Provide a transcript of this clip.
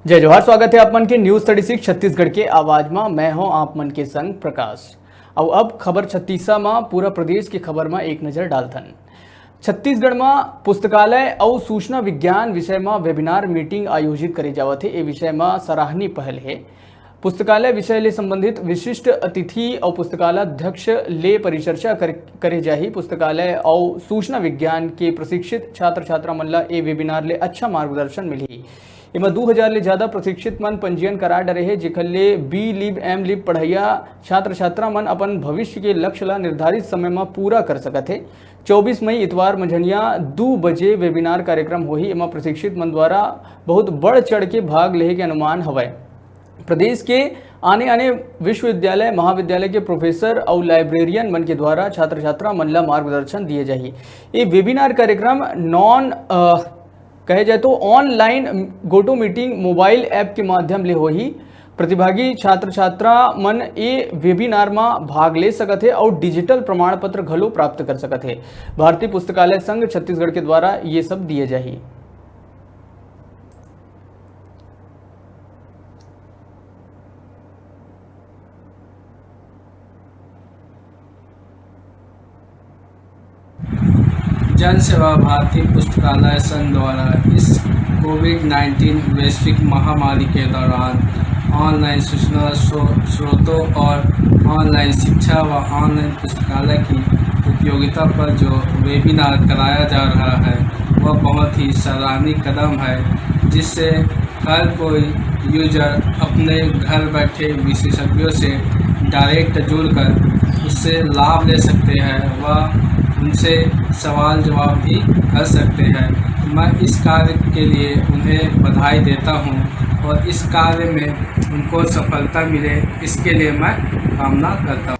जय जोहार। स्वागत है आप मन के न्यूज 36 छत्तीसगढ़ के आवाज में। मैं हूं आप मन के संग प्रकाश। और अब खबर छत्तीसा में पूरा प्रदेश की खबर में एक नजर डालथन। छत्तीसगढ़ में पुस्तकालय और सूचना विज्ञान विषय में वेबिनार मीटिंग आयोजित करे जावत है। ये विषय में सराहनीय पहल है। पुस्तकालय विषय ले संबंधित विशिष्ट अतिथि और पुस्तकालय अध्यक्ष ले परिचर्चा करे जाही। पुस्तकालय और सूचना विज्ञान के प्रशिक्षित छात्र छात्रा मन ला ए वेबिनार ले अच्छा मार्गदर्शन मिली। इमा 2000 ले ज्यादा प्रशिक्षित मन पंजीयन करा डरे है, जेखर ले बी लीव एम लीव पढ़ैया छात्र छात्रा मन अपन भविष्य के लक्ष्य ला निर्धारित समय में पूरा कर सकत है। 24 मई इतवार मंझनिया 2 बजे वेबिनार कार्यक्रम होही। इमा प्रशिक्षित मन द्वारा बहुत बढ़ चढ़ के भाग लेहे के अनुमान हवय। प्रदेश के आने आने विश्वविद्यालय महाविद्यालय के प्रोफेसर और लाइब्रेरियन मन के द्वारा छात्र छात्रा मन ला मार्गदर्शन दिए जाही। ये वेबिनार कार्यक्रम कहे जाए तो ऑनलाइन गोटो मीटिंग मोबाइल ऐप के माध्यम ले होही। प्रतिभागी छात्र छात्रा मन ए वेबिनार में भाग ले सकत है और डिजिटल प्रमाण पत्र घलो प्राप्त कर सकत है। भारतीय पुस्तकालय संघ छत्तीसगढ़ के द्वारा ये सब दिए जाही। जन सेवा भारतीय पुस्तकालय संघ द्वारा इस कोविड-19 वैश्विक महामारी के दौरान ऑनलाइन सूचना स्रोतों और ऑनलाइन शिक्षा व ऑनलाइन पुस्तकालय की उपयोगिता पर जो वेबिनार कराया जा रहा है वह बहुत ही सराहनीय कदम है, जिससे हर कोई यूजर अपने घर बैठे विशेषज्ञों से डायरेक्ट जुड़कर उससे लाभ ले सकते हैं व उनसे सवाल जवाब भी कर सकते हैं। मैं इस कार्य के लिए उन्हें बधाई देता हूं और इस कार्य में उनको सफलता मिले इसके लिए मैं कामना करता हूं।